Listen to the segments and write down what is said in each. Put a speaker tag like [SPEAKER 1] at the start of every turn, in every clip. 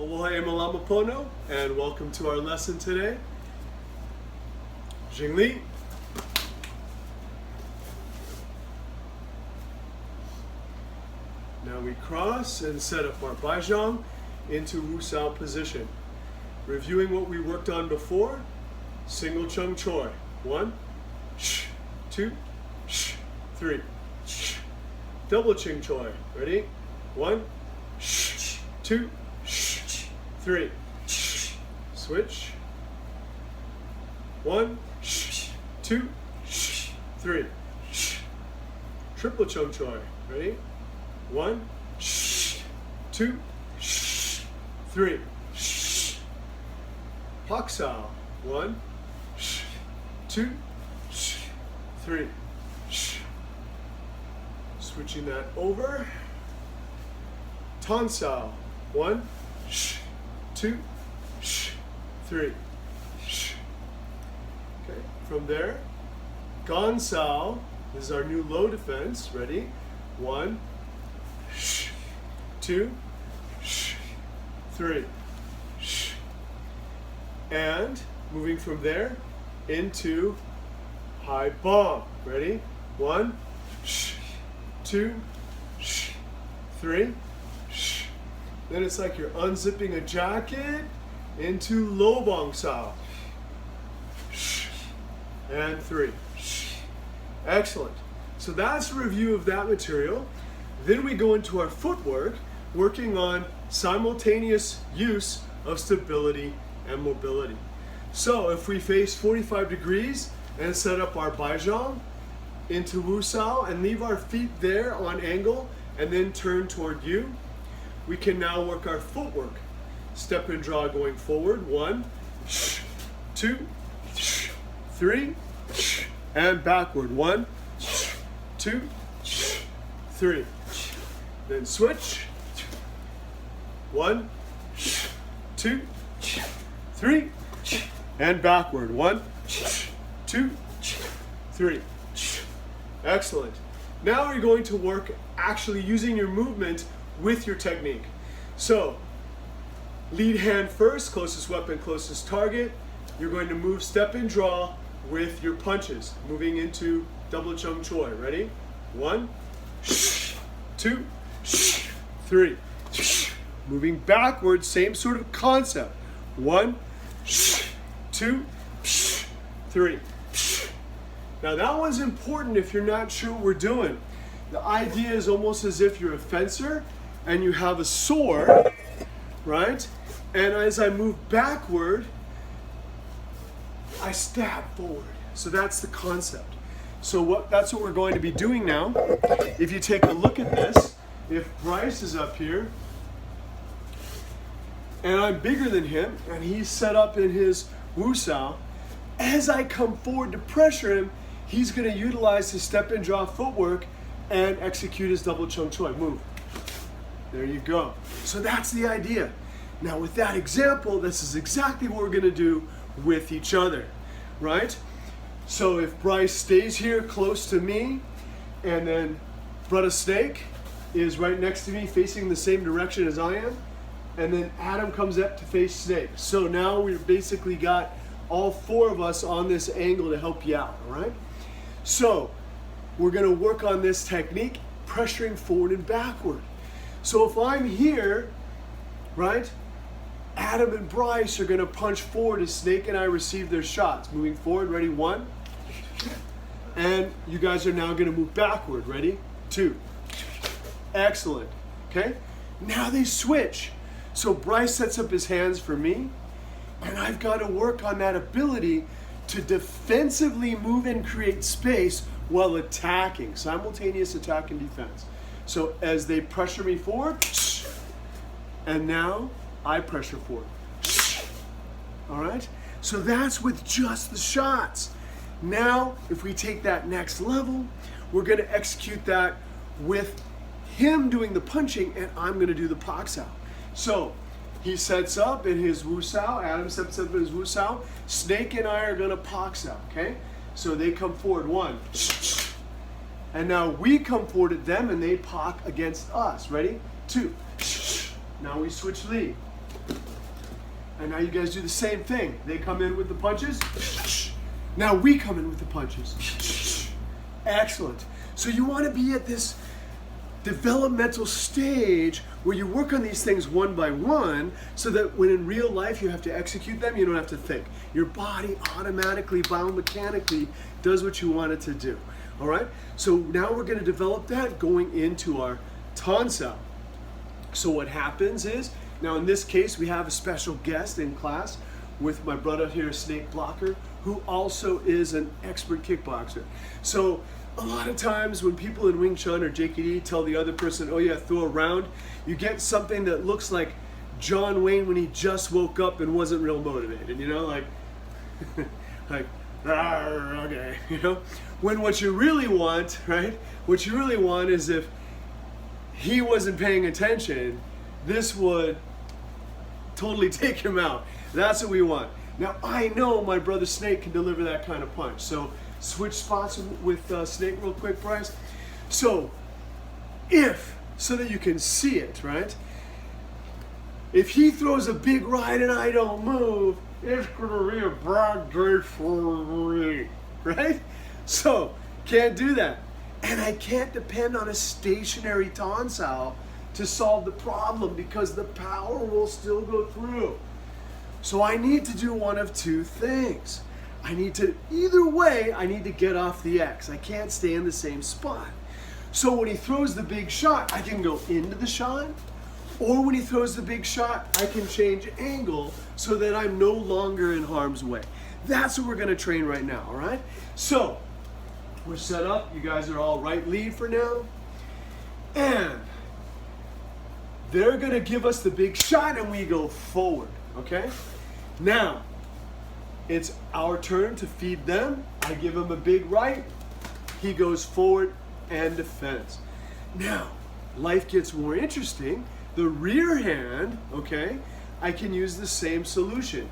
[SPEAKER 1] Aloha e malama pono, and welcome to our lesson today. Jing Li. Now we cross and set up our baizhang into Wusao position. Reviewing what we worked on before, single chung choi. 1, 2, 3. Double chung choi. Ready? 1, 2, 3. Switch. 1, 2, 3. Triple chung choi. Ready? 1, 2, 3. Paksao. 1, 2, 3. Switching that over. Tansao. 1, 2, 3. Okay, from there, Gansao. This is our new low defense. Ready? 1, 2, 3. And moving from there into high bomb. Ready? 1, 2, 3. Then it's like you're unzipping a jacket into low bong sao. And 3. Excellent. So that's a review of that material. Then we go into our footwork, working on simultaneous use of stability and mobility. So if we face 45 degrees and set up our baizhang into Wusao and leave our feet there on angle and then turn toward you, we can now work our footwork. Step and draw going forward. 1, 2, 3, and backward. 1, 2, 3. Then switch. 1, 2, 3, and backward. 1, 2, 3. Excellent. Now we're going to work actually using your movement with your technique. So, lead hand first, closest weapon, closest target. You're going to move step and draw with your punches, moving into double chung choi. Ready? 1, 2, 3. Moving backwards, same sort of concept. 1, 2, 3. Now that one's important if you're not sure what we're doing. The idea is almost as if you're a fencer and you have a sword, right? And as I move backward, I stab forward. So that's the concept. So that's what we're going to be doing now. If you take a look at this, if Bryce is up here, and I'm bigger than him, and he's set up in his Wusao, as I come forward to pressure him, he's going to utilize his step and draw footwork and execute his double chung choi. Move. There you go. So that's the idea. Now with that example, this is exactly what we're going to do with each other, right? So if Bryce stays here close to me, and then Brother Snake is right next to me facing the same direction as I am, and then Adam comes up to face Snake. So now we've basically got all 4 of us on this angle to help you out, all right? So we're going to work on this technique, pressuring forward and backward. So if I'm here, right, Adam and Bryce are going to punch forward as Snake and I receive their shots. Moving forward, ready, 1. And you guys are now going to move backward, ready, 2. Excellent, okay? Now they switch. So Bryce sets up his hands for me, and I've got to work on that ability to defensively move and create space while attacking, simultaneous attack and defense. So as they pressure me forward, and now I pressure forward. All right? So that's with just the shots. Now, if we take that next level, we're going to execute that with him doing the punching, and I'm going to do the paksao. So he sets up in his Wusao, Adam sets up in his Wusao, Snake and I are going to paksao, okay? So they come forward, 1. And now we come forward at them and they pak against us. Ready? 2. Now we switch lead. And now you guys do the same thing. They come in with the punches. Now we come in with the punches. Excellent. So you want to be at this developmental stage where you work on these things one by one so that when in real life you have to execute them, you don't have to think. Your body automatically, biomechanically does what you want it to do. All right? So now we're going to develop that going into our Tansao. So what happens is, now in this case we have a special guest in class with my brother here, Snake Blocker, who also is an expert kickboxer. So a lot of times when people in Wing Chun or JKD tell the other person, oh yeah, throw a round, you get something that looks like John Wayne when he just woke up and wasn't real motivated, you know, like, like, okay, you know? When what you really want, right, what you really want is if he wasn't paying attention, this would totally take him out. That's what we want. Now I know my brother Snake can deliver that kind of punch. So switch spots with Snake real quick, Bryce. So so that you can see it, right? If he throws a big right and I don't move, it's gonna be a bad day for me, right? So can't do that. And I can't depend on a stationary Tansao to solve the problem because the power will still go through. So I need to do one of two things. I need to get off the X. I can't stay in the same spot. So when he throws the big shot, I can go into the shot, or when he throws the big shot, I can change angle so that I'm no longer in harm's way. That's what we're gonna train right now, all right? So, we're set up. You guys are all right lead for now. And they're gonna give us the big shot and we go forward, okay? Now, it's our turn to feed them. I give him a big right. He goes forward and defends. Now, life gets more interesting. The rear hand, okay, I can use the same solution.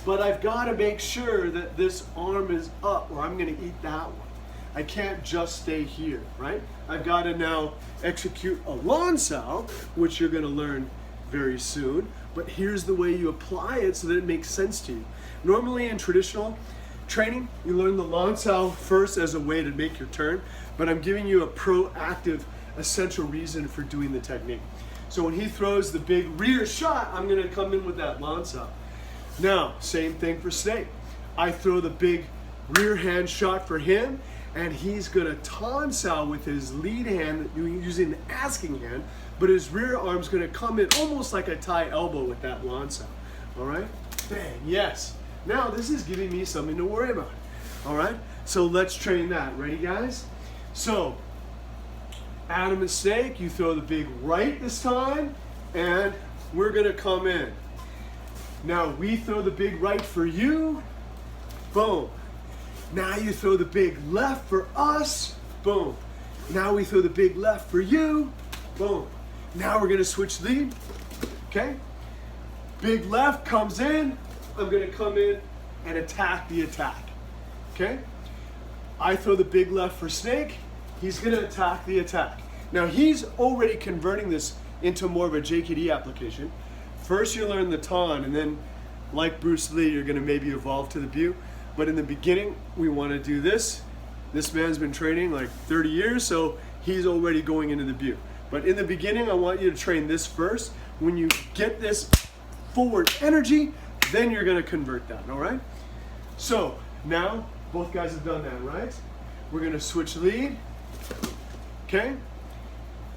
[SPEAKER 1] But I've got to make sure that this arm is up or I'm going to eat that one. I can't just stay here, right? I've got to now execute a Lansao, which you're going to learn very soon. But here's the way you apply it so that it makes sense to you. Normally in traditional training, you learn the Lansao first as a way to make your turn, but I'm giving you a proactive, essential reason for doing the technique. So when he throws the big rear shot, I'm going to come in with that Lansao. Now, same thing for Snake. I throw the big rear hand shot for him, and he's going to Tansao with his lead hand using the asking hand, but his rear arm's going to come in almost like a Thai elbow with that Lansao. All right? Bang, yes. Now this is giving me something to worry about. All right? So let's train that. Ready, guys? So, Adam and Snake, you throw the big right this time, and we're going to come in. Now we throw the big right for you. Boom. Now you throw the big left for us. Boom. Now we throw the big left for you. Boom. Now we're going to switch lead. Okay? Big left comes in. I'm going to come in and attack the attack. Okay? I throw the big left for Snake. He's going to attack the attack. Now he's already converting this into more of a JKD application. First you learn the Tan, and then like Bruce Lee, you're going to maybe evolve to the Bu. But in the beginning, we want to do this. This man's been training like 30 years, so he's already going into the Bu. But in the beginning, I want you to train this first. When you get this forward energy, then you're going to convert that, all right? So now, both guys have done that, right? We're going to switch lead, okay?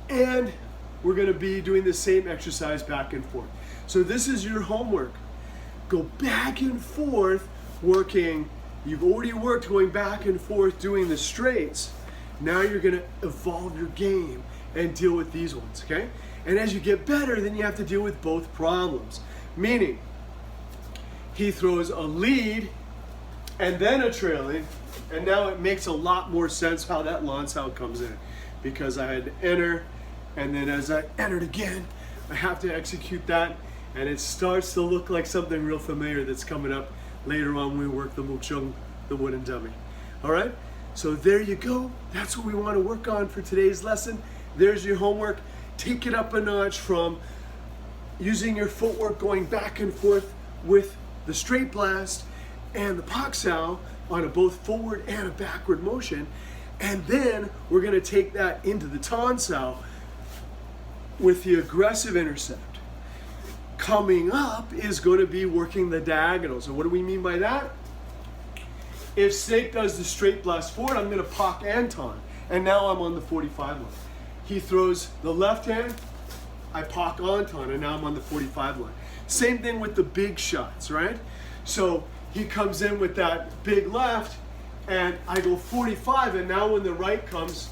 [SPEAKER 1] And we're going to be doing the same exercise back and forth. So this is your homework. Go back and forth working. You've already worked going back and forth doing the straights. Now you're going to evolve your game and deal with these ones, okay? And as you get better, then you have to deal with both problems. Meaning, he throws a lead and then a trailing, and now it makes a lot more sense how that Lansao comes in. Because I had to enter, and then as I entered again, I have to execute that, and it starts to look like something real familiar that's coming up later on when we work the Mukchung, the wooden dummy. All right? So there you go. That's what we want to work on for today's lesson. There's your homework. Take it up a notch from using your footwork, going back and forth with the straight blast and the pak sao on a both forward and a backward motion. And then we're gonna take that into the tan sao with the aggressive intercept. Coming up is going to be working the diagonals. And what do we mean by that? If Snake does the straight blast forward, I'm going to pak and tan. And now I'm on the 45 line. He throws the left hand, I pak on tan, and now I'm on the 45 line. Same thing with the big shots, right? So he comes in with that big left, and I go 45, and now when the right comes,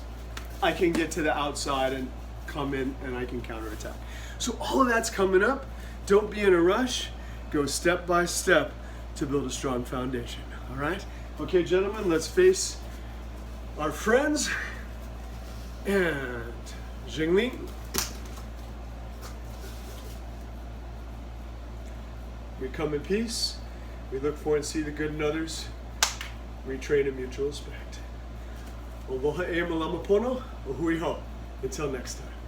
[SPEAKER 1] I can get to the outside and come in, and I can counterattack. So all of that's coming up. Don't be in a rush. Go step by step to build a strong foundation. All right? Okay, gentlemen, let's face our friends. And Jingling. We come in peace. We look for and see the good in others. We train in mutual respect. Aloha e malama pono. Ohui ho. Until next time.